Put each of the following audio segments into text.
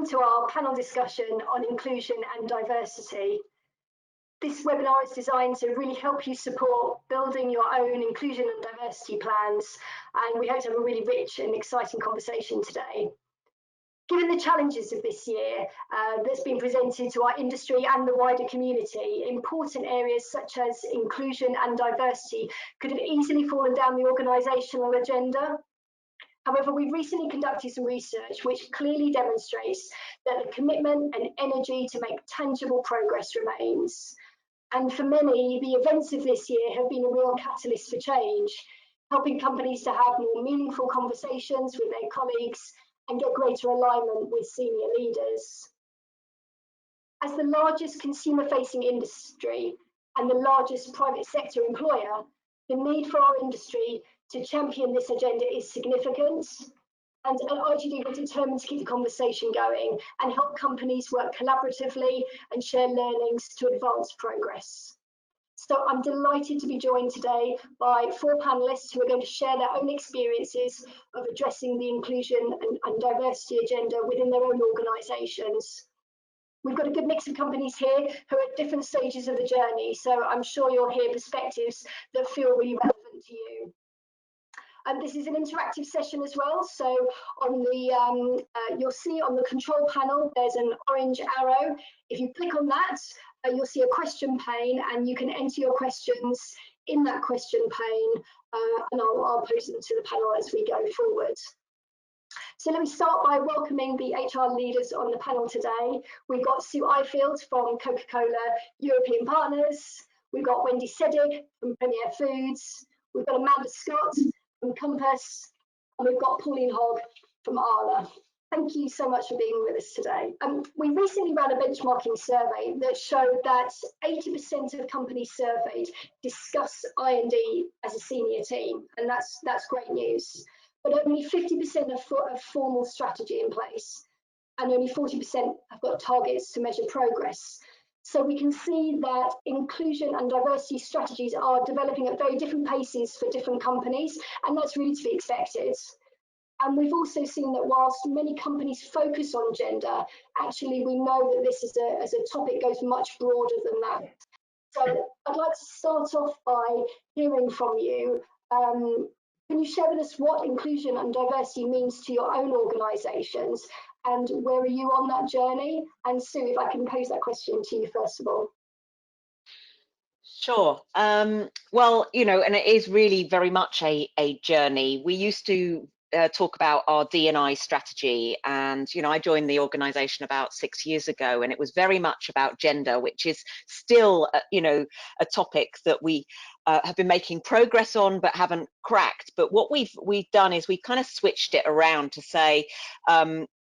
to our panel discussion on inclusion and diversity. This webinar is designed to really help you support building your own inclusion and diversity plans, and we hope to have a really rich and exciting conversation today. Given the challenges of this year that's been presented to our industry and the wider community, important areas such as inclusion and diversity could have easily fallen down the organisational agenda. However, we've recently conducted some research which clearly demonstrates that the commitment and energy to make tangible progress remains. And for many, the events of this year have been a real catalyst for change, helping companies to have more meaningful conversations with their colleagues and get greater alignment with senior leaders. As the largest consumer-facing industry and the largest private sector employer, the need for our industry to champion this agenda is significant, and at IGD we're determined to keep the conversation going and help companies work collaboratively and share learnings to advance progress. So I'm delighted to be joined today by 4 panellists who are going to share their own experiences of addressing the inclusion and diversity agenda within their own organisations. We've got a good mix of companies here who are at different stages of the journey, so I'm sure you'll hear perspectives that feel really relevant to you. And this is an interactive session as well, so on the you'll see on the control panel there's an orange arrow. If you click on that, you'll see a question pane, and you can enter your questions in that question pane, and I'll post them to the panel as we go forward. So let me start by welcoming the HR leaders on the panel today. We've got Sue Ifield from Coca-Cola European Partners. We've got Wendy Sedig from Premier Foods. We've got Amanda Scott from Compass, and we've got Pauline Hogg from Arla. Thank you so much for being with us today. We recently ran a benchmarking survey that showed that 80% of companies surveyed discuss I&D as a senior team, and that's great news. But only 50% have formal strategy in place, and only 40% have got targets to measure progress. So we can see that inclusion and diversity strategies are developing at very different paces for different companies, and that's really to be expected. And we've also seen that whilst many companies focus on gender, actually we know that this as a topic goes much broader than that. So I'd like to start off by hearing from you. Can you share with us what inclusion and diversity means to your own organisations, and where are you on that journey? And Sue, if I can pose that question to you first of all. Sure. Well, you know, and it is really very much a journey. We used to talk about our D&I strategy, and you know, I joined the organisation about 6 years ago, and it was very much about gender, which is still you know, a topic that we have been making progress on but haven't cracked. But what we've done is we've kind of switched it around to say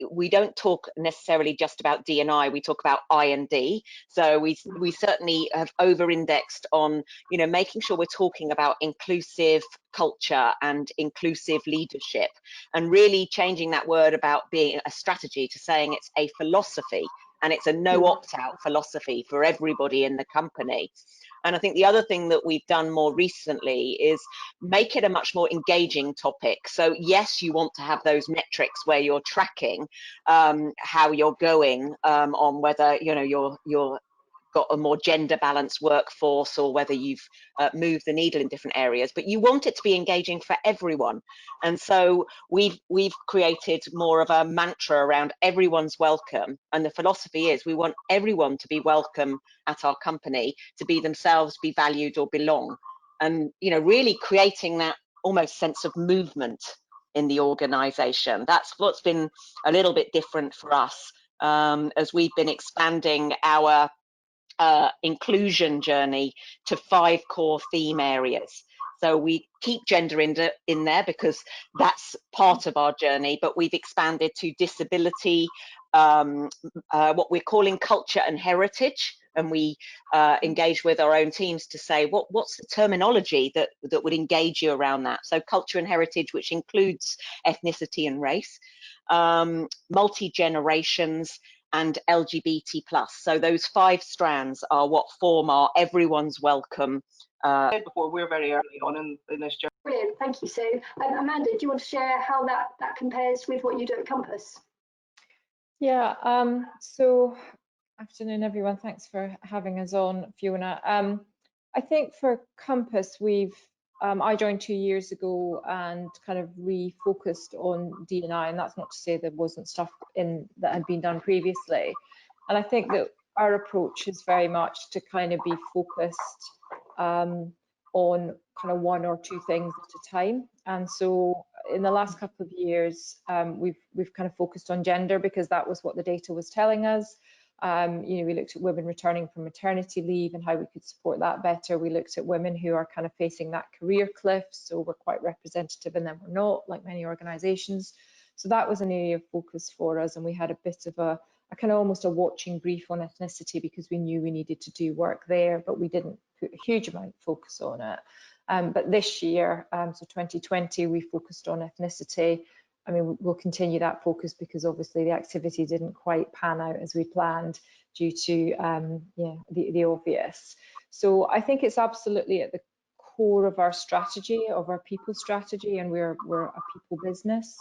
we don't talk necessarily just about D&I, we talk about I&D. So we certainly have over-indexed on, you know, making sure we're talking about inclusive culture and inclusive leadership, and really changing that word about being a strategy to saying it's a philosophy, and it's a no opt-out philosophy for everybody in the company. And I think the other thing that we've done more recently is make it a much more engaging topic. So yes, you want to have those metrics where you're tracking how you're going on whether, you know, you're got a more gender balanced workforce, or whether you've moved the needle in different areas, but you want it to be engaging for everyone. And so we've created more of a mantra around everyone's welcome, and the philosophy is we want everyone to be welcome at our company, to be themselves, be valued or belong, and you know, really creating that almost sense of movement in the organization. That's what's been a little bit different for us as we've been expanding our inclusion journey to 5 core theme areas. So we keep gender in there because that's part of our journey, but we've expanded to disability, what we're calling culture and heritage, and we engage with our own teams to say what's the terminology that would engage you around that. So culture and heritage, which includes ethnicity and race, multi-generations, and LGBT+. So those 5 strands are what form our everyone's welcome. Before, we're very early on in this journey. Brilliant, thank you, Sue. Amanda, do you want to share how that compares with what you do at Compass? Yeah, so afternoon everyone, thanks for having us on, Fiona. I think for Compass, I joined 2 years ago and kind of refocused on D&I, and that's not to say there wasn't stuff that had been done previously. And I think that our approach is very much to kind of be focused on kind of one or two things at a time. And so in the last couple of years, we've kind of focused on gender because that was what the data was telling us. We looked at women returning from maternity leave and how we could support that better. We looked at women who are kind of facing that career cliff, so we're quite representative and then we're not, like many organisations. So that was an area of focus for us, and we had a bit of a kind of almost a watching brief on ethnicity because we knew we needed to do work there, but we didn't put a huge amount of focus on it. But this year, so 2020, we focused on ethnicity. I mean, we'll continue that focus because obviously the activity didn't quite pan out as we planned due to the obvious. So I think it's absolutely at the core of our strategy, of our people strategy, and we're a people business.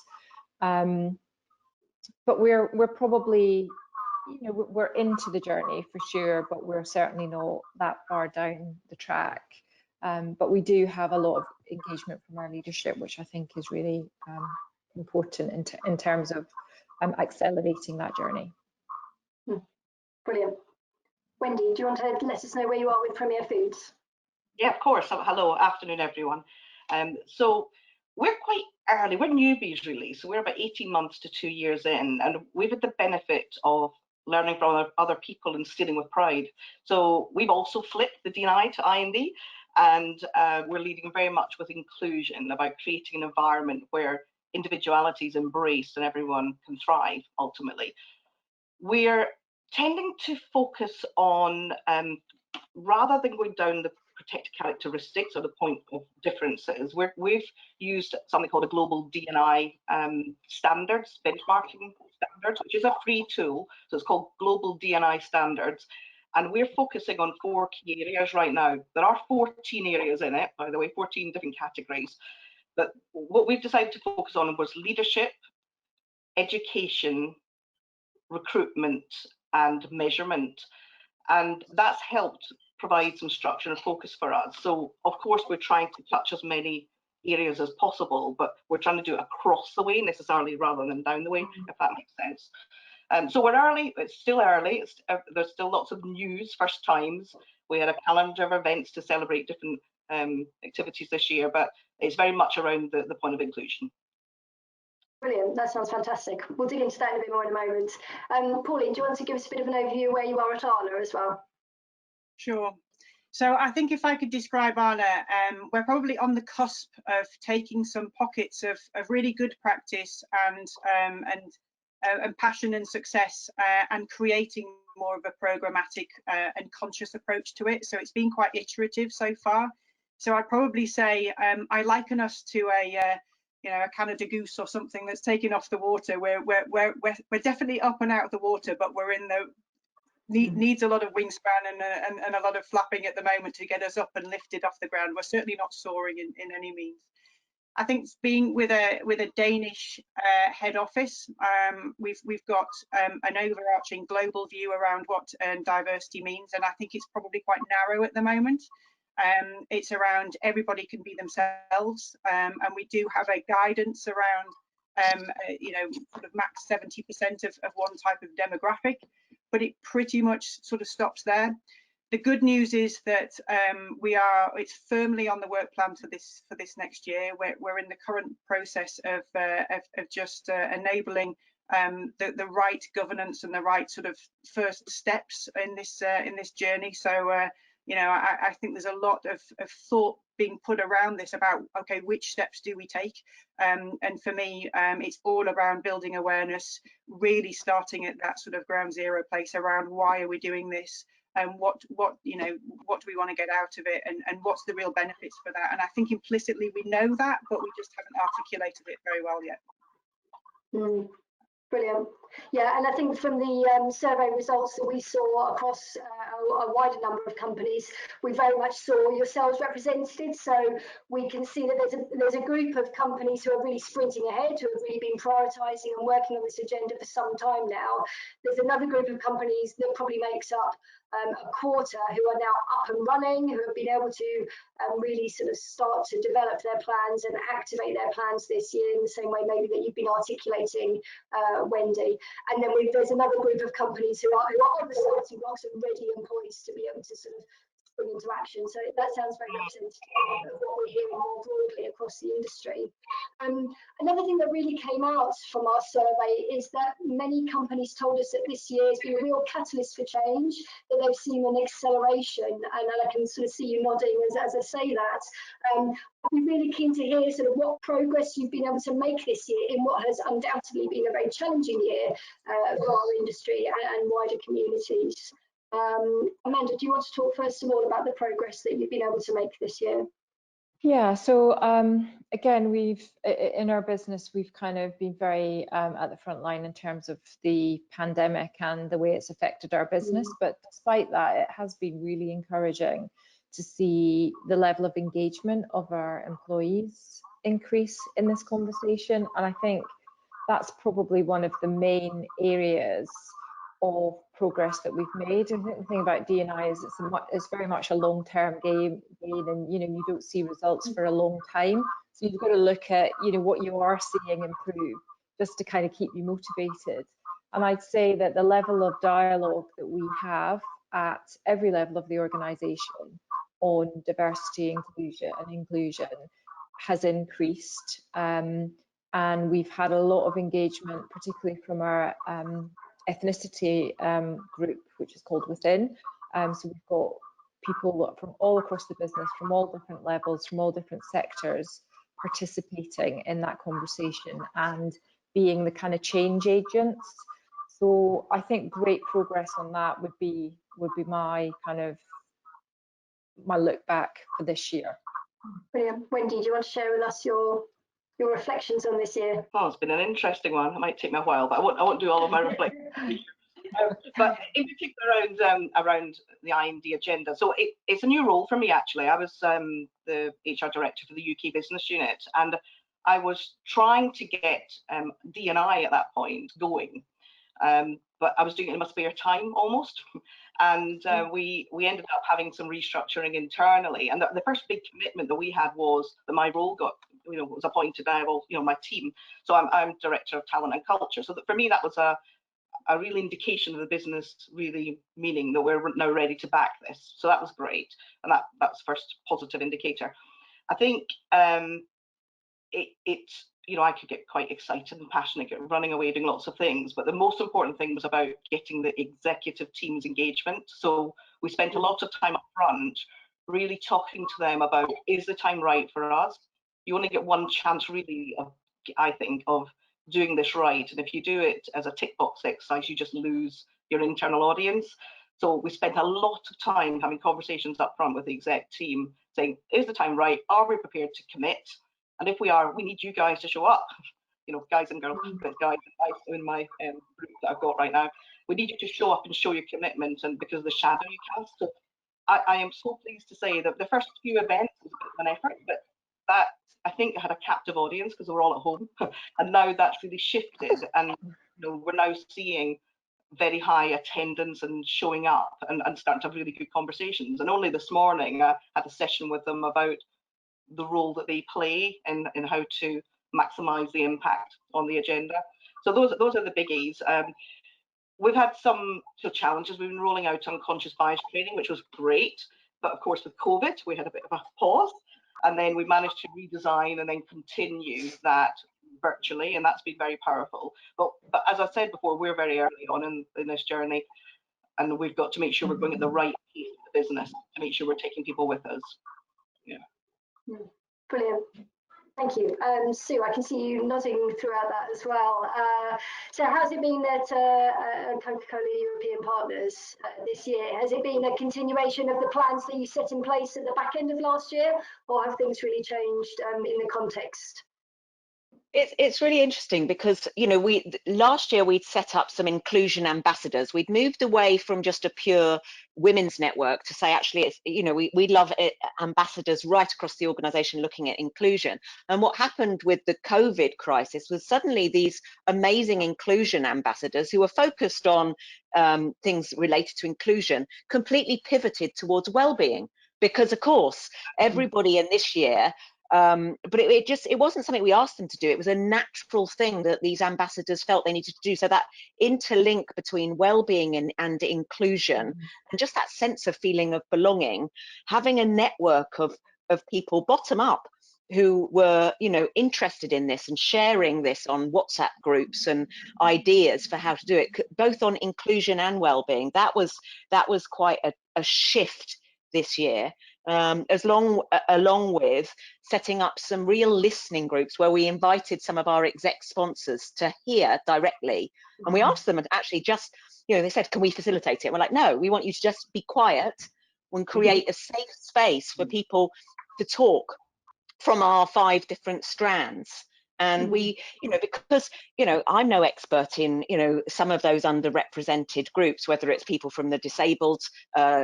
But we're probably, we're into the journey for sure, but we're certainly not that far down the track. But we do have a lot of engagement from our leadership, which I think is really important in terms of accelerating that journey. Brilliant. Wendy, do you want to let us know where you are with Premier Foods? Yeah, of course. Hello, afternoon, everyone. So we're quite early. We're newbies, really. So we're about 18 months to 2 years in, and we've had the benefit of learning from other people and stealing with pride. So we've also flipped the D&I to I&D, and we're leading very much with inclusion, about creating an environment where individuality is embraced and everyone can thrive, ultimately. We're tending to focus on, rather than going down the protected characteristics or the point of differences, we've used something called a global D&I standards, benchmarking standards, which is a free tool. So it's called Global D&I Standards. And we're focusing on 4 key areas right now. There are 14 areas in it, by the way, 14 different categories. But what we've decided to focus on was leadership, education, recruitment, and measurement. And that's helped provide some structure and focus for us. So of course we're trying to touch as many areas as possible, but we're trying to do it across the way necessarily rather than down the way, if that makes sense. So we're early, it's still early, there's still lots of news, first times. We had a calendar of events to celebrate different activities this year, but it's very much around the point of inclusion. Brilliant, that sounds fantastic. We'll dig into that in a bit more in a moment. Pauline, do you want to give us a bit of an overview of where you are at Arla as well? Sure. So I think if I could describe Arla, we're probably on the cusp of taking some pockets of really good practice and passion and success and creating more of a programmatic and conscious approach to it. So it's been quite iterative so far. So I'd probably say I liken us to a Canada goose or something that's taken off the water. We're definitely up and out of the water, but we're in the needs a lot of wingspan and a lot of flapping at the moment to get us up and lifted off the ground. We're certainly not soaring in any means. I think being with a Danish head office, we've got an overarching global view around what diversity means, and I think it's probably quite narrow at the moment. It's around everybody can be themselves, and we do have a guidance around sort of max 70% of one type of demographic, but it pretty much sort of stops there. The good news is that it's firmly on the work plan for this next year. We're in the current process of just enabling the right governance and the right sort of first steps in this journey. So I think there's a lot of thought being put around this about, okay, which steps do we take? And for me, it's all around building awareness, really starting at that sort of ground zero place around why are we doing this, and what do we want to get out of it, and what's the real benefits for that? And I think implicitly we know that, but we just haven't articulated it very well yet. Brilliant. Yeah, and I think from the survey results that we saw across a wider number of companies, we very much saw yourselves represented. So we can see that there's a group of companies who are really sprinting ahead, who have really been prioritising and working on this agenda for some time now. There's another group of companies that probably makes up a quarter who are now up and running, who have been able to really sort of start to develop their plans and activate their plans this year in the same way maybe that you've been articulating, Wendy. And then there's another group of companies who are on the starting blocks and ready and poised to be able to sort of spring into action. So that sounds very representative of what we're hearing more broadly across the industry. Another thing that really came out from our survey is that many companies told us that this year has been a real catalyst for change, that they've seen an acceleration, and I can sort of see you nodding as I say that. I'd be really keen to hear sort of what progress you've been able to make this year in what has undoubtedly been a very challenging year for our industry and wider communities. Amanda, do you want to talk first of all about the progress that you've been able to make this year? Yeah, so again, in our business, we've kind of been very at the front line in terms of the pandemic and the way it's affected our business. But despite that, it has been really encouraging to see the level of engagement of our employees increase in this conversation. And I think that's probably one of the main areas of progress that we've made. I think the thing about D&I is it's very much a long-term game, and you don't see results for a long time. So you've got to look at what you are seeing improve, just to kind of keep you motivated. And I'd say that the level of dialogue that we have at every level of the organisation on diversity, inclusion has increased, and we've had a lot of engagement, particularly from our ethnicity group, which is called Within. So we've got people from all across the business, from all different levels, from all different sectors, participating in that conversation and being the kind of change agents. So I think great progress on that would be my look back for this year. Brilliant. Wendy, do you want to share with us your reflections on this year? Oh, it's been an interesting one. It might take me a while, but I won't do all of my reflections. But in particular around the IMD agenda. So it's a new role for me, actually. I was the HR director for the UK business unit, and I was trying to get D&I at that point going. But I was doing it in my spare time almost. And we ended up having some restructuring internally. And the first big commitment that we had was that my role was appointed by my team. So I'm director of talent and culture. So for me, that was a real indication of the business really meaning that we're now ready to back this. So that was great. And that's the first positive indicator. I think I could get quite excited and passionate, running away doing lots of things, but the most important thing was about getting the executive team's engagement. So we spent a lot of time up front really talking to them about, is the time right for us? You only get one chance really, I think, of doing this right, and if you do it as a tick box exercise, you just lose your internal audience. So we spent a lot of time having conversations up front with the exec team saying, is the time right? Are we prepared to commit? And if we are, we need you guys to show up. Guys and girls, guys in my group that I've got right now, we need you to show up and show your commitment, and because of the shadow you cast. So I am so pleased to say that the first few events was a bit of an effort, but that I think had a captive audience because we're all at home, and now that's really shifted, and we're now seeing very high attendance and showing up and starting to have really good conversations. And only this morning I had a session with them about the role that they play in how to maximise the impact on the agenda. So those are the biggies. We've had some challenges. We've been rolling out unconscious bias training, which was great, but of course with COVID we had a bit of a pause, and then we managed to redesign and then continue that virtually, and that's been very powerful. But as I said before, we're very early on in this journey, and we've got to make sure we're going at the right pace of the business to make sure we're taking people with us. Yeah. Brilliant. Thank you. Sue, I can see you nodding throughout that as well. So how's it been at Coca-Cola European Partners this year? Has it been a continuation of the plans that you set in place at the back end of last year, or have things really changed in the context? It's really interesting because, you know, last year we'd set up some inclusion ambassadors. We'd moved away from just a pure women's network to say, actually, it's, you know, we love it, ambassadors right across the organization looking at inclusion. And what happened with the COVID crisis was suddenly these amazing inclusion ambassadors who were focused on things related to inclusion completely pivoted towards well-being. Because of course, everybody in this year, but it wasn't something we asked them to do. It was a natural thing that these ambassadors felt they needed to do. So that interlink between well-being and inclusion, and just that sense of feeling of belonging, having a network of people bottom up who were, you know, interested in this and sharing this on WhatsApp groups and ideas for how to do it, both on inclusion and well-being. That was quite a shift this year. Along with setting up some real listening groups where we invited some of our exec sponsors to hear directly, and we asked them, and actually just, you know, they said, can we facilitate it? And we're like, no, we want you to just be quiet and create a safe space for people to talk from our 5 different strands. And we, you know, because, you know, I'm no expert in, you know, some of those underrepresented groups, whether it's people from the disabled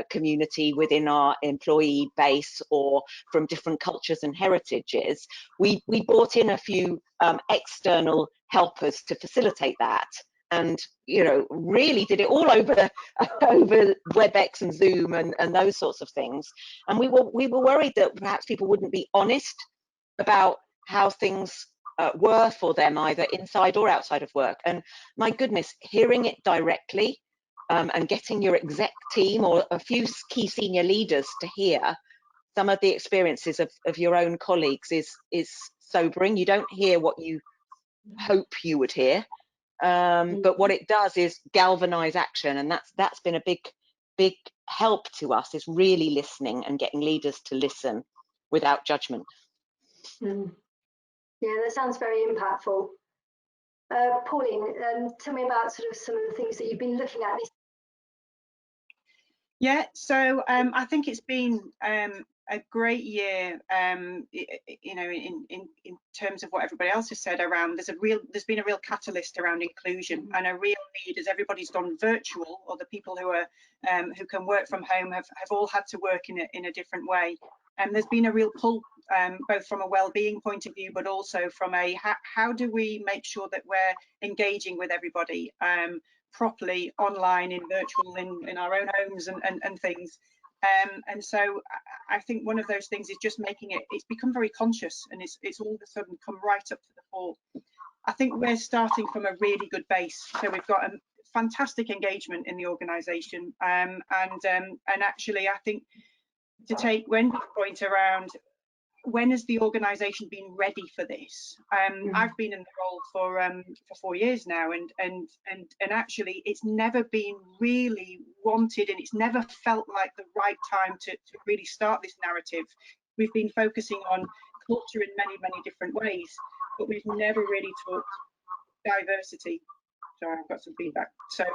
community within our employee base or from different cultures and heritages. We brought in a few external helpers to facilitate that, and, you know, really did it all over WebEx and Zoom and those sorts of things. And we were worried that perhaps people wouldn't be honest about how things were for them, either inside or outside of work. And my goodness, hearing it directly and getting your exec team or a few key senior leaders to hear some of the experiences of your own colleagues is sobering. You don't hear what you hope you would hear, but what it does is galvanize action, and that's been a big help to us, is really listening and getting leaders to listen without judgment. Yeah, that sounds very impactful. Pauline, tell me about sort of some of the things that you've been looking at. Yeah, so I think it's been a great year, you know, in terms of what everybody else has said around, there's been a real catalyst around inclusion, and a real need as everybody's gone virtual, or the people who are who can work from home have all had to work in a different way. And there's been a real pull, both from a well-being point of view, but also from a how do we make sure that we're engaging with everybody properly online, in virtual, in our own homes and things. And so I think one of those things is just making it's become very conscious, and it's all of a sudden come right up to the fore. I think we're starting from a really good base. So we've got a fantastic engagement in the organisation, and actually I think, to take Wendy's point around when has the organisation been ready for this? I've been in the role for 4 years now, and actually it's never been really wanted, and it's never felt like the right time to really start this narrative. We've been focusing on culture in many different ways, but we've never really talked diversity. Sorry, I've got some feedback. So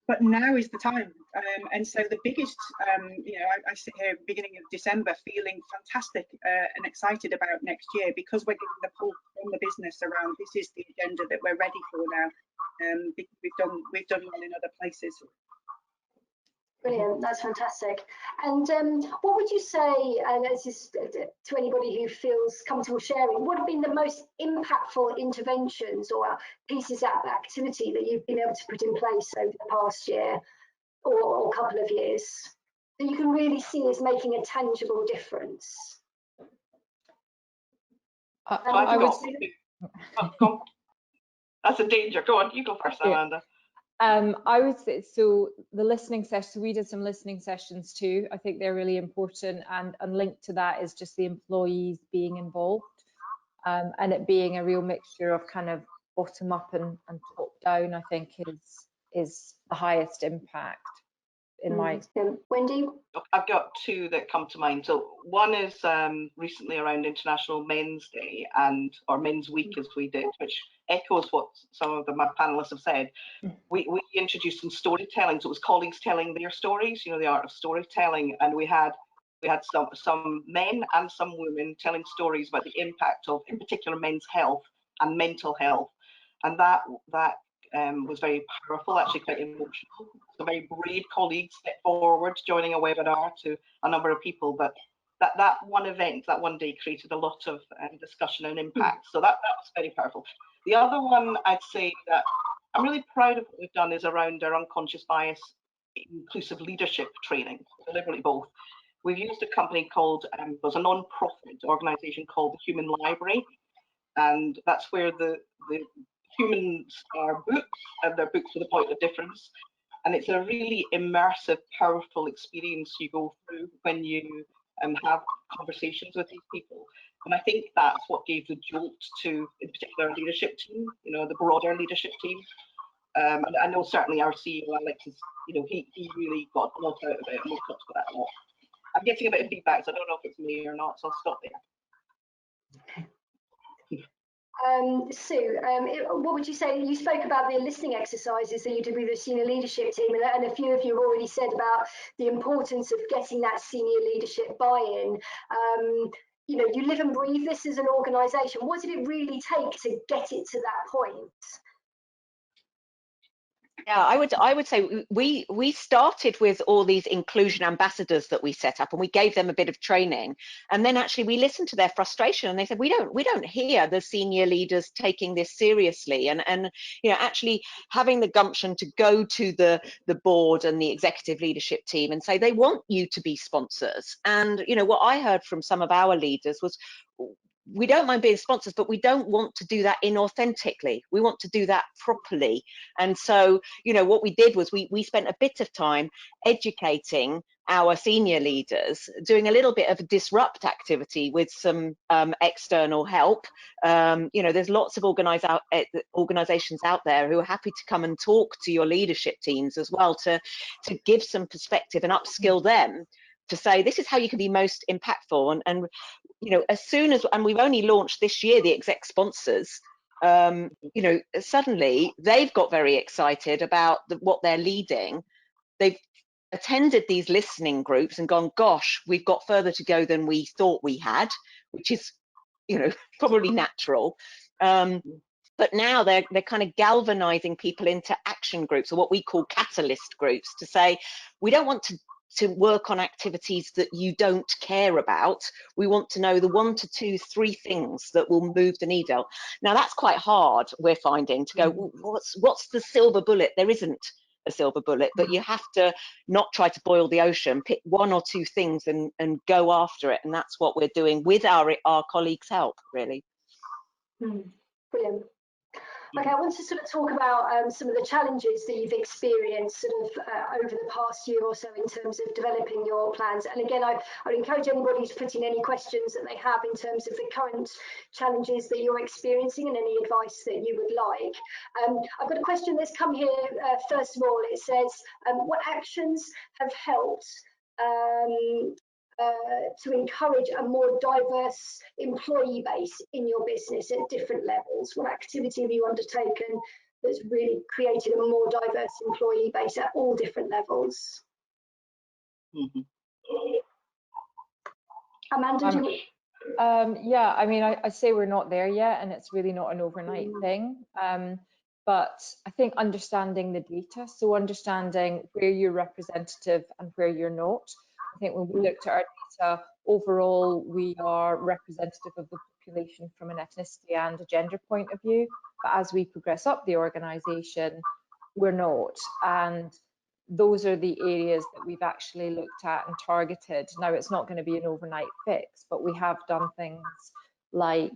but now is the time, and so the biggest, you know, I sit here beginning of December feeling fantastic and excited about next year, because we're getting the pull from the business around this is the agenda that we're ready for now, because we've done well in other places. Brilliant, that's fantastic. And what would you say, and this is to anybody who feels comfortable sharing, what have been the most impactful interventions or pieces of activity that you've been able to put in place over the past year or couple of years that you can really see as making a tangible difference? I would say, that's a danger. Go on, you go first, Amanda. I would say, so the listening session, we did some listening sessions too. I think they're really important, and linked to that is just the employees being involved, and it being a real mixture of kind of bottom up and top down, I think is the highest impact in my experience. Wendy? I've got 2 that come to mind. So one is recently around International Men's Day, or Men's Week as we did, which echoes what some of my panelists have said. We introduced some storytelling, so it was colleagues telling their stories, you know, the art of storytelling, and we had We had some men and some women telling stories about the impact of, in particular, men's health and mental health, and that was very powerful, actually quite emotional. So very brave colleagues stepped forward, joining a webinar to a number of people, but that one event, that one day, created a lot of discussion and impact. So that was very powerful. The other one I'd say that I'm really proud of what we've done is around our unconscious bias inclusive leadership training, deliberately both. We've used a company called, there's a non-profit organisation called the Human Library, and that's where the humans are books, and they're books with a point of difference. And it's a really immersive, powerful experience you go through when you have conversations with these people. And I think that's what gave the jolt to, in particular, our leadership team, the broader leadership team. And I know certainly our CEO, Alex, is, he really got a lot out of it, and we've talked about that a lot. I'm getting a bit of feedback, so I don't know if it's me or not, so I'll stop there. Sue, what would you say? You spoke about the listening exercises that you did with the senior leadership team, and a few of you have already said about the importance of getting that senior leadership buy-in. You live and breathe this as an organisation. What did it really take to get it to that point? Yeah, I would say we started with all these inclusion ambassadors that we set up, and we gave them a bit of training, and then actually we listened to their frustration, and they said we don't hear the senior leaders taking this seriously, and actually having the gumption to go to the board and the executive leadership team and say they want you to be sponsors. And what I heard from some of our leaders was, we don't mind being sponsors, but we don't want to do that inauthentically. We want to do that properly. And so, what we did was we spent a bit of time educating our senior leaders, doing a little bit of a disrupt activity with some external help. There's lots of organizations out there who are happy to come and talk to your leadership teams as well, to give some perspective and upskill them to say, this is how you can be most impactful. And as soon as, and we've only launched this year the exec sponsors, suddenly they've got very excited about what they're leading. They've attended these listening groups and gone, gosh, we've got further to go than we thought we had, which is, probably natural. But now they're kind of galvanizing people into action groups, or what we call catalyst groups, to say, we don't want to work on activities that you don't care about. We want to know the 1 to 2, 3 things that will move the needle. Now that's quite hard, we're finding, to go, what's the silver bullet? There isn't a silver bullet, but you have to not try to boil the ocean, pick 1 or 2 things and go after it. And that's what we're doing with our colleagues' help, really. Brilliant. Okay, I want to sort of talk about some of the challenges that you've experienced sort of over the past year or so in terms of developing your plans. And again, I would encourage anybody to put in any questions that they have in terms of the current challenges that you're experiencing and any advice that you would like. I've got a question that's come here. First of all, it says, what actions have helped to encourage a more diverse employee base in your business at different levels? What activity have you undertaken that's really created a more diverse employee base at all different levels? Amanda, do you... Yeah, I mean, I say we're not there yet, and it's really not an overnight thing. But I think understanding the data, so understanding where you're representative and where you're not. I think when we looked at our data, overall, we are representative of the population from an ethnicity and a gender point of view. But as we progress up the organisation, we're not. And those are the areas that we've actually looked at and targeted. Now, it's not going to be an overnight fix, but we have done things like,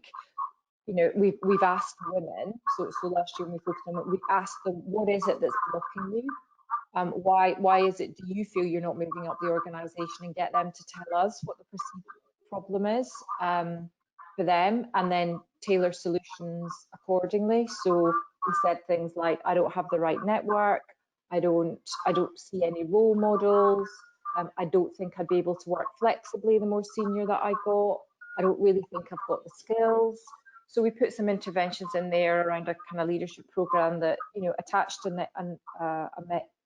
we've asked women, so last year when we focused on it, we asked them, what is it that's blocking you? Why is it, do you feel you're not moving up the organisation, and get them to tell us what the perceived problem is for them, and then tailor solutions accordingly. So we said things like, I don't have the right network, I don't see any role models, I don't think I'd be able to work flexibly the more senior that I got, I don't really think I've got the skills. So we put some interventions in there around a kind of leadership program that, attached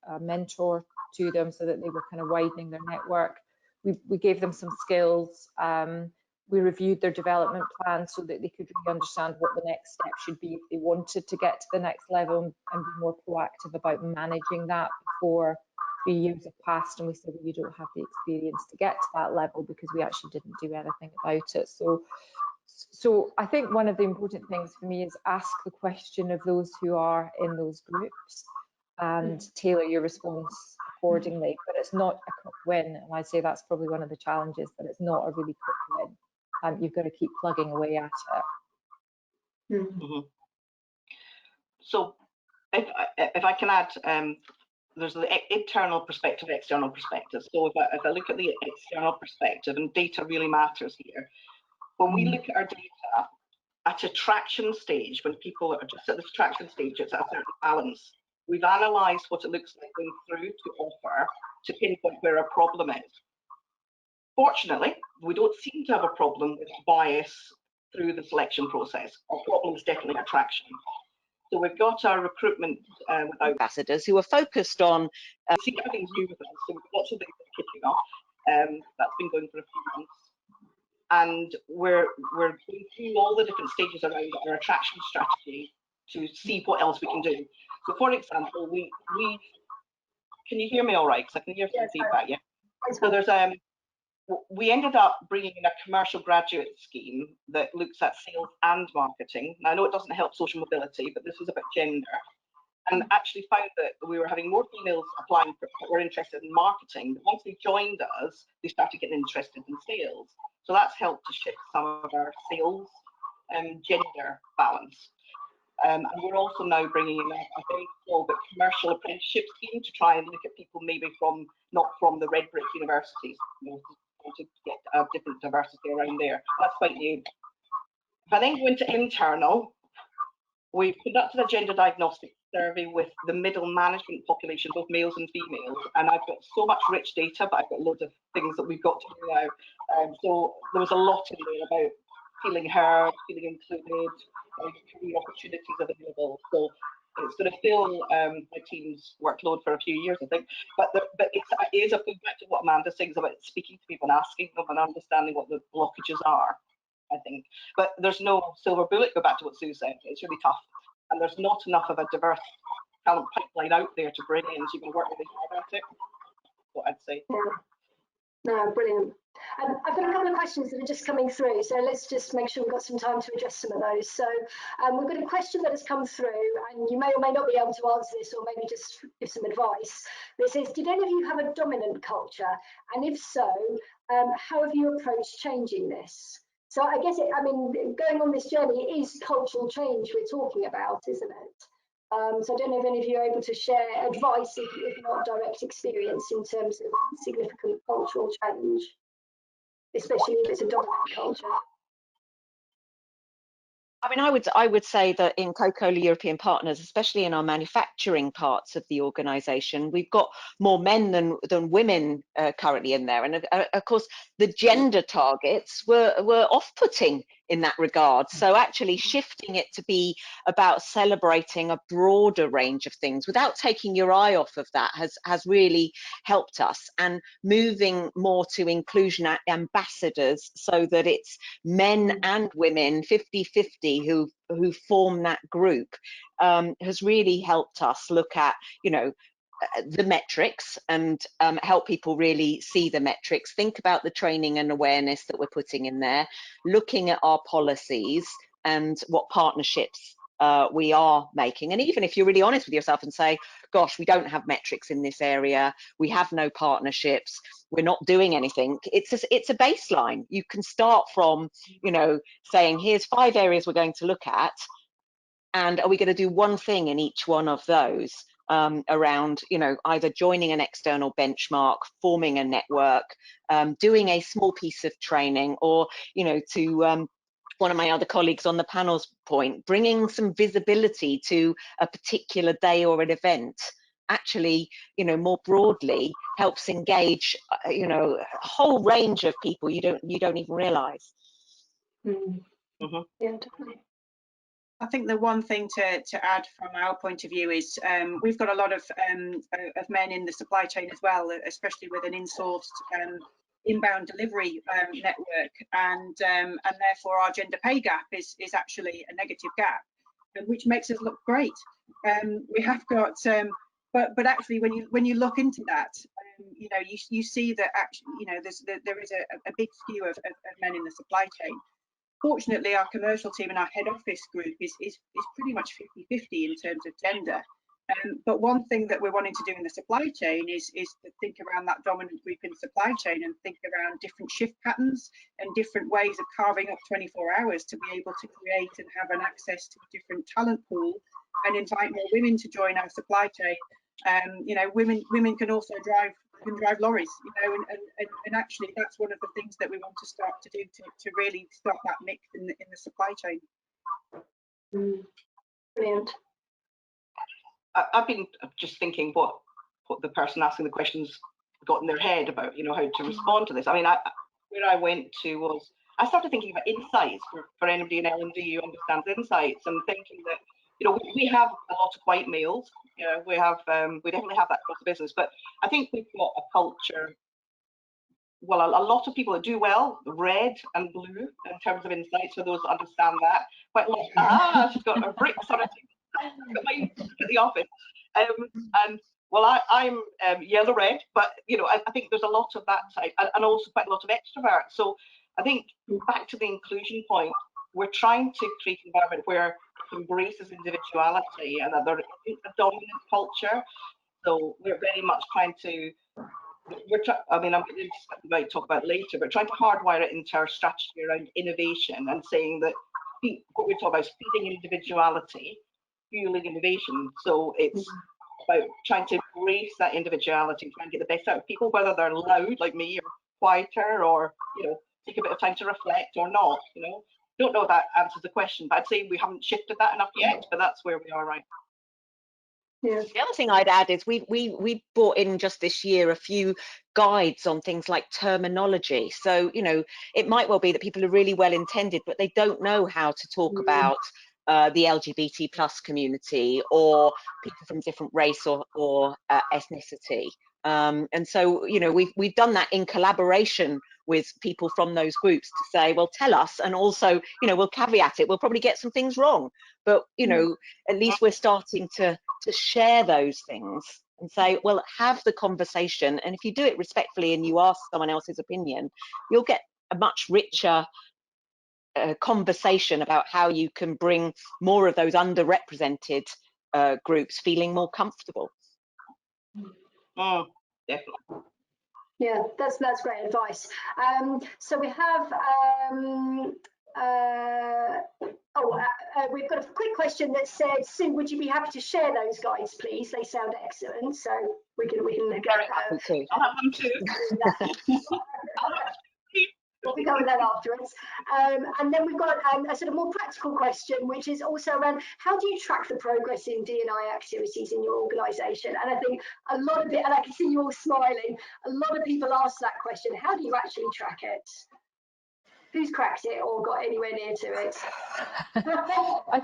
a mentor to them so that they were kind of widening their network. we gave them some skills. We reviewed their development plans so that they could really understand what the next step should be if they wanted to get to the next level, and be more proactive about managing that before 3 years have passed and we said, well, you don't have the experience to get to that level, because we actually didn't do anything about it. So I think one of the important things for me is ask the question of those who are in those groups and tailor your response accordingly. But it's not a quick win, and I'd say that's probably one of the challenges, that it's not a really quick win. You've got to keep plugging away at it. Mm-hmm. So if I can add, there's the internal perspective, external perspective. So if I look at the external perspective, and data really matters here, when we look at our data at attraction stage, when people are just at the attraction stage, it's at a certain balance. We've analysed what it looks like going through to offer to pinpoint where our problem is. Fortunately, we don't seem to have a problem with bias through the selection process. Our problem is definitely attraction. So we've got our recruitment ambassadors who are focused on see everything's new with us. So we've got lots of things kicking off. That's been going for a few months. And we're going through all the different stages around our attraction strategy to see what else we can do. So for example, we can you hear me all right? Because I can hear some feedback, yeah. So there's we ended up bringing in a commercial graduate scheme that looks at sales and marketing. Now, I know it doesn't help social mobility, but this was about gender, and actually found that we were having more females applying that were interested in marketing. But once they joined us, they started getting interested in sales. So that's helped to shift some of our sales gender balance. And we're also now bringing in a very small but commercial apprenticeship scheme to try and look at people maybe not from the red brick universities, to get a different diversity around there. That's quite new. If I then go into internal, we've conducted a gender diagnostic survey with the middle management population, both males and females, and I've got so much rich data, but I've got loads of things that we've got to do now. So there was a lot in there about feeling heard, feeling included, career opportunities available. So it's going to fill my team's workload for a few years, I think. But it is a back to what Amanda's saying about speaking to people and asking them and understanding what the blockages are, I think. But there's no silver bullet, go back to what Sue said. It's really tough. And there's not enough of a diverse talent pipeline out there to bring in, so you're going to work really hard at it. That's what I'd say. Yeah. No, brilliant. I've got a couple of questions that are just coming through, so let's just make sure we've got some time to address some of those. So we've got a question that has come through, and you may or may not be able to answer this, or maybe just give some advice. This says, did any of you have a dominant culture? And if so, how have you approached changing this? So I guess, going on this journey, it is cultural change we're talking about, isn't it? So I don't know if any of you are able to share advice, if not direct experience, in terms of significant cultural change, especially if it's a dominant culture. I would say that in Coca-Cola European Partners, especially in our manufacturing parts of the organisation, we've got more men than women currently in there. And of course, the gender targets were off-putting in that regard. So actually shifting it to be about celebrating a broader range of things without taking your eye off of that has really helped us, and moving more to inclusion ambassadors so that it's men and women 50-50 who form that group has really helped us look at the metrics and help people really see the metrics, think about the training and awareness that we're putting in there, looking at our policies and what partnerships we are making. And even if you're really honest with yourself and say, gosh, we don't have metrics in this area, we have no partnerships, we're not doing anything, it's a baseline. You can start from saying, here's 5 areas we're going to look at, and are we going to do one thing in each one of those around either joining an external benchmark, forming a network, doing a small piece of training, or to one of my other colleagues on the panel's point, bringing some visibility to a particular day or an event actually more broadly helps engage a whole range of people you don't even realize. Mm-hmm. Yeah, definitely. I think the one thing to add from our point of view is we've got a lot of men in the supply chain as well, especially with an insourced inbound delivery network, and therefore our gender pay gap is actually a negative gap, which makes us look great. We have got, but actually, when you look into that, you know, you see that actually, you know, there is a big skew of men in the supply chain. Fortunately, our commercial team and our head office group is pretty much 50-50 in terms of gender. But one thing that we're wanting to do in the supply chain is to think around that dominant group in supply chain and think around different shift patterns and different ways of carving up 24 hours to be able to create and have an access to a different talent pool and invite more women to join our supply chain. You know, women can also drive lorries, you know, and actually that's one of the things that we want to start to do to really stop that mix in the supply chain. Brilliant. I've been just thinking what the person asking the questions got in their head about, you know, how to respond to this. I mean, where I went to was, I started thinking about insights for anybody in L&D who understands insights, and thinking that, you know, we have a lot of white males. You know, we definitely have that across the business, but I think we've got a culture. Well, a lot of people that do well, red and blue in terms of insights, for those that understand that. Quite a lot. She's got a brick sort of at the office. And well, I'm yellow red, but you know, I think there's a lot of that side, and also quite a lot of extrovert. So I think back to the inclusion point, we're trying to create an environment where it embraces individuality, and that there isn't a dominant culture. So we're very much trying to. I mean, I might talk about it later, but trying to hardwire it into our strategy around innovation and saying that what we talk about is feeding individuality, fueling innovation. So it's about trying to embrace that individuality, trying to get the best out of people, whether they're loud like me or quieter, or, you know, take a bit of time to reflect or not. You know, don't know if that answers the question, but I'd say we haven't shifted that enough yet, but that's where we are right now. Yeah. The other thing I'd add is we brought in just this year a few guides on things like terminology. So, you know, it might well be that people are really well intended, but they don't know how to talk about the LGBT plus community, or people from different race or ethnicity. And so, you know, we've done that in collaboration with people from those groups to say, well, tell us, and also, you know, we'll caveat it, we'll probably get some things wrong, but, you know, at least we're starting to share those things and say, well, have the conversation. And if you do it respectfully and you ask someone else's opinion, you'll get a much richer conversation about how you can bring more of those underrepresented groups feeling more comfortable. Oh, definitely. Yeah, that's great advice. So we have we've got a quick question that said, Sue, would you be happy to share those guides, please? They sound excellent, so we can Very happy to. I'll have them too. We'll be going that afterwards. And then we've got a sort of more practical question, which is also around, how do you track the progress in D&I activities in your organisation? And I think a lot of it, and I can see you all smiling, a lot of people ask that question, how do you actually track it? Who's cracked it or got anywhere near to it? I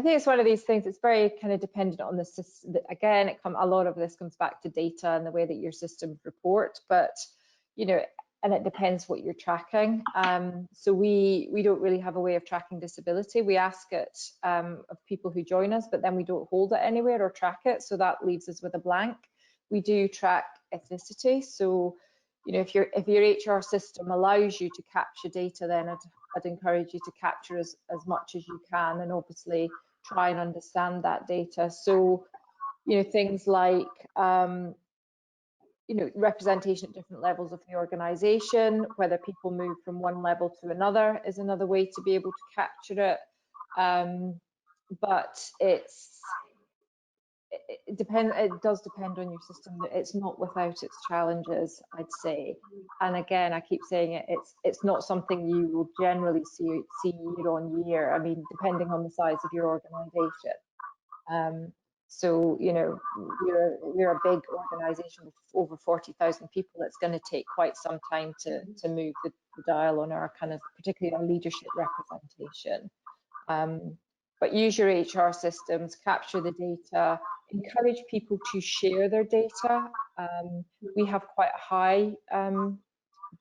think it's one of these things. It's very kind of dependent on the system. Again, a lot of this comes back to data and the way that your systems report. But you know, and it depends what you're tracking. So we don't really have a way of tracking disability. We ask it of people who join us, but then we don't hold it anywhere or track it. So that leaves us with a blank. We do track ethnicity. So, you know, if your HR system allows you to capture data, then I'd encourage you to capture as much as you can, and obviously try and understand that data. So, you know, things like you know, representation at different levels of the organisation, whether people move from one level to another is another way to be able to capture it. But it does depend on your system. It's not without its challenges, I'd say. And again, I keep saying it's not something you will generally see year on year. I mean, depending on the size of your organisation. So, you know, we're a big organisation with over 40,000 people. It's going to take quite some time to move the dial on our kind of, particularly our leadership representation. But use your HR systems, capture the data, encourage people to share their data. We have quite a high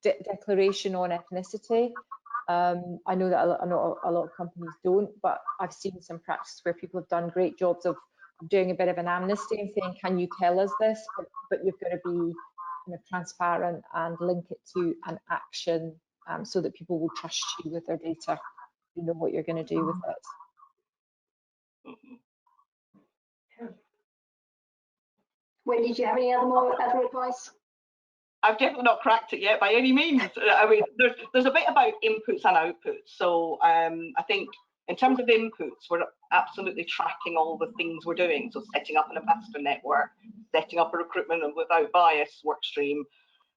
declaration on ethnicity. I know that a lot of companies don't, but I've seen some practices where people have done great jobs of doing a bit of an amnesty and saying, can you tell us this? But you've got to be kind of transparent and link it to an action so that people will trust you with their data. You know what you're going to do with it. Wendy, do you have any other advice? I've definitely not cracked it yet by any means. I mean, there's a bit about inputs and outputs. So I think in terms of inputs, we're absolutely tracking all the things we're doing. So setting up an ambassador network, setting up a recruitment and without bias work stream,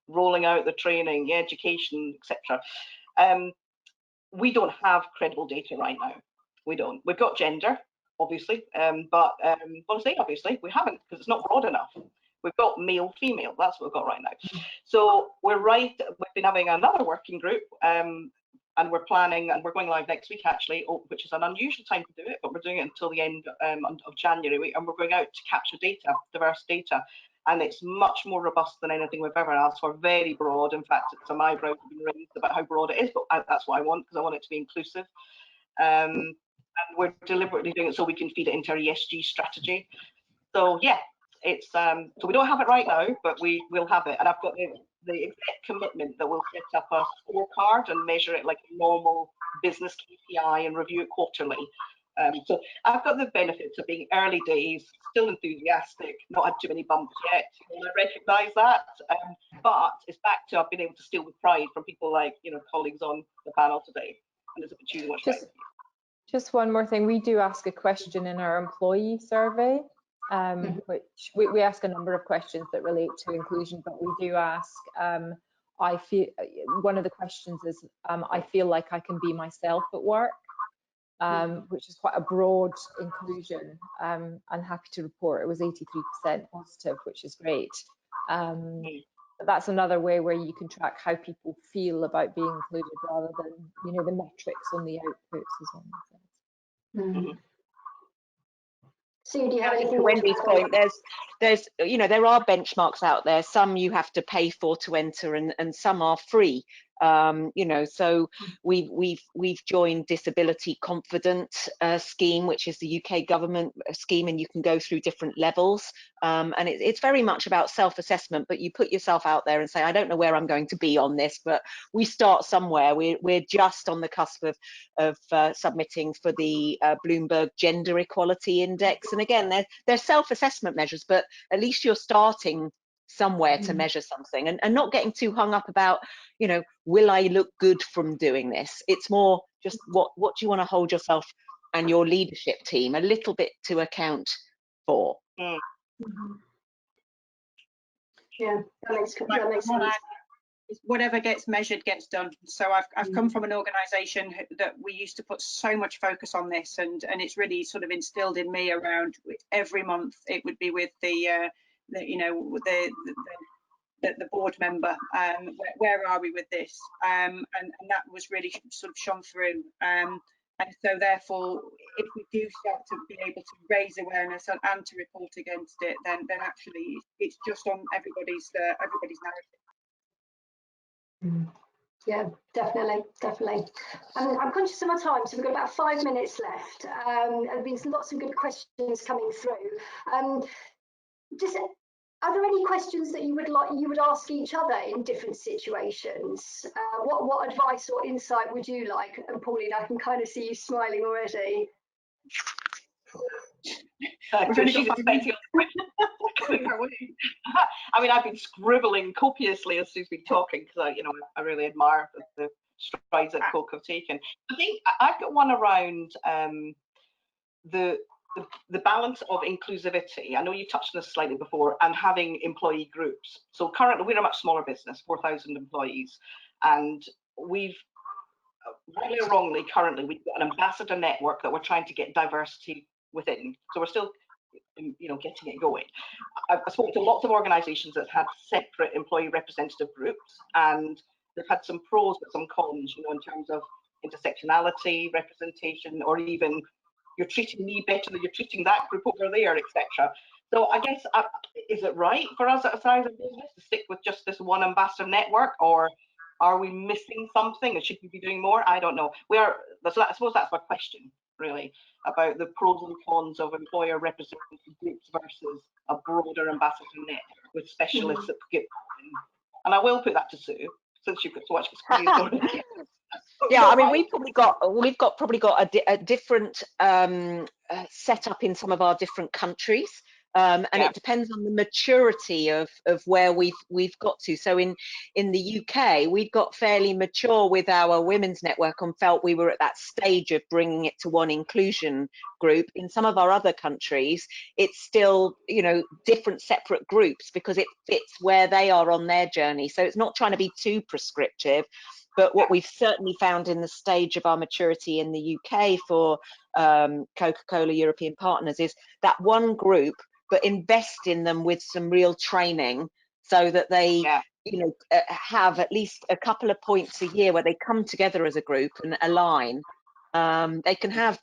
rolling out the training, education, etc. We don't have credible data right now. We don't. We've got gender, obviously, but well, I say obviously, we haven't because it's not broad enough. We've got male, female. That's what we've got right now. So we're right. We've been having another working group, and we're planning, and we're going live next week actually, which is an unusual time to do it, but we're doing it until the end of January, and we're going out to capture data, diverse data, and it's much more robust than anything we've ever asked for. Very broad. In fact, some eyebrows have been raised about how broad it is, but that's what I want because I want it to be inclusive. And we're deliberately doing it so we can feed it into our ESG strategy. So yeah. It's so we don't have it right now, but we will have it. And I've got the exact commitment that we'll set up a scorecard and measure it like a normal business KPI and review it quarterly. So I've got the benefits of being early days, still enthusiastic, not had too many bumps yet. I recognise that, but it's back to I've been able to steal with pride from people like colleagues on the panel today, and it's a bit too much. Just one more thing, we do ask a question in our employee survey. Which we ask a number of questions that relate to inclusion, but we do ask, I feel, one of the questions is, I feel like I can be myself at work, which is quite a broad inclusion. I'm happy to report it was 83% positive, which is great. But that's another way where you can track how people feel about being included rather than, the metrics on the outputs as well. Sue, do you have anything? To Wendy's point, there's there are benchmarks out there. Some you have to pay for to enter, and some are free. So we've joined Disability Confident scheme, which is the UK government scheme, and you can go through different levels. And it's very much about self-assessment, but you put yourself out there and say, I don't know where I'm going to be on this, but we start somewhere. We're just on the cusp of submitting for the Bloomberg Gender Equality Index. And again, they're self-assessment measures, but at least you're starting somewhere to measure something, and not getting too hung up about, will I look good from doing this? It's more just what do you want to hold yourself and your leadership team a little bit to account for. Yeah, that makes sense. Whatever gets measured gets done. So I've come from an organisation that we used to put so much focus on this, and it's really sort of instilled in me around every month it would be with the board member, where are we with this, and that was really sort of shone through, and so therefore if we do start to be able to raise awareness and to report against it, then actually it's just on everybody's narrative. Yeah, definitely. I'm conscious of my time, so we've got about 5 minutes left. There's been lots of good questions coming through. Are there any questions that you would ask each other in different situations? What advice or insight would you like? And Pauline, I can kind of see you smiling already. I mean, I've been scribbling copiously as Sue's been talking because I really admire the strides that Coke have taken. I think I've got one around the balance of inclusivity. I know you touched on this slightly before, and having employee groups. So currently we're a much smaller business, 4,000 employees, and we've rightly or wrongly currently we've got an ambassador network that we're trying to get diversity within. So we're still getting it going. I've spoken to lots of organisations that had separate employee representative groups, and they've had some pros but some cons, in terms of intersectionality, representation, or even you're treating me better than you're treating that group over there, etc. So I guess, is it right for us at a size of business to stick with just this one ambassador network, or are we missing something and should we be doing more? I don't know. I suppose that's my question, really, about the pros and cons of employer represented groups versus a broader ambassador net with specialists that get in. And I will put that to Sue, since you've got so much experience already. Yeah, I mean, we've probably got a different setup in some of our different countries, and it depends on the maturity of where we've got to. So in the UK, we've got fairly mature with our women's network and felt we were at that stage of bringing it to one inclusion group. In some of our other countries, it's still, you know, different separate groups because it fits where they are on their journey. So it's not trying to be too prescriptive. But what we've certainly found in the stage of our maturity in the UK for Coca-Cola European Partners is that one group, but invest in them with some real training so that they, you know, have at least a couple of points a year where they come together as a group and align. They can have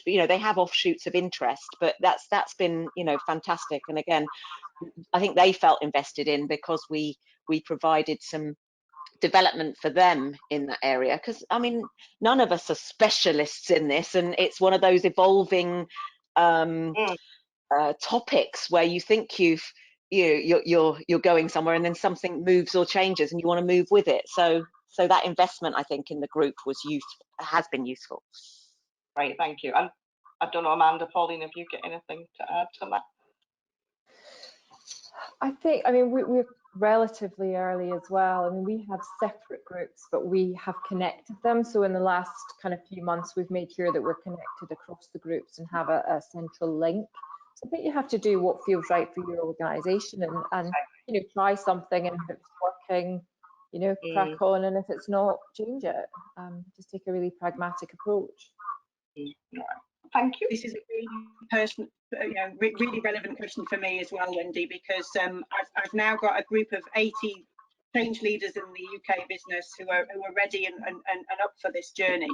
they have offshoots of interest, but that's been, you know, fantastic. And again, I think they felt invested in because we provided some development for them in that area, because I mean, none of us are specialists in this, and it's one of those evolving topics where you think you're going somewhere and then something moves or changes and you want to move with it. So that investment, I think, in the group has been useful. Right, thank you. And I don't know, Amanda, Pauline, if you get anything to add to that. I think, I mean, we're relatively early as well. I mean, we have separate groups, but we have connected them. So in the last kind of few months, we've made sure that we're connected across the groups and have a central link. So I think you have to do what feels right for your organisation and you know, try something, and if it's working, you know, crack on, and if it's not, change it. Just take a really pragmatic approach. Thank you. This is a really personal, you know, really relevant question for me as well, Wendy, because I've now got a group of 80 change leaders in the UK business who are ready and up for this journey,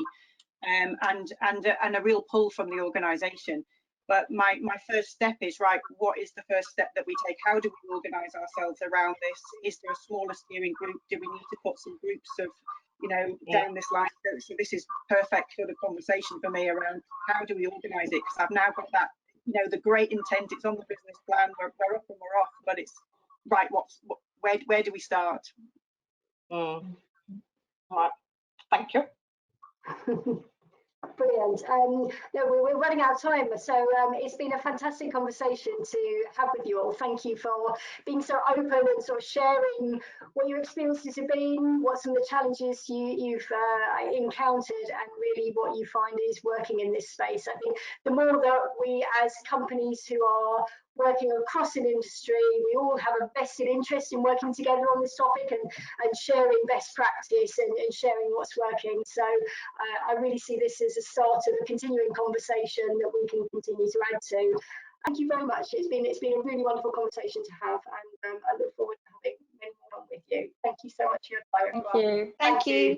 and a real pull from the organisation. But my first step is, right, what is the first step that we take? How do we organise ourselves around this? Is there a smaller steering group? Do we need to put some groups of, you know, down this line? So this is perfect for the conversation for me around how do we organise it? Because I've now got that, you know, the great intent, it's on the business plan, we're up and we're off, but it's right, where do we start? All right, thank you. Brilliant. No, we're running out of time, so it's been a fantastic conversation to have with you all. Thank you for being so open and sort of sharing what your experiences have been, what some of the challenges you've encountered, and really what you find is working in this space. I think the more that we as companies who are working across an industry, we all have a vested interest in working together on this topic and sharing best practice and sharing what's working. So I really see this as a start of a continuing conversation that we can continue to add to. Thank you very much. It's been a really wonderful conversation to have, and I look forward to having many more on with you. Thank you so much for your time. Thank you. Thank you.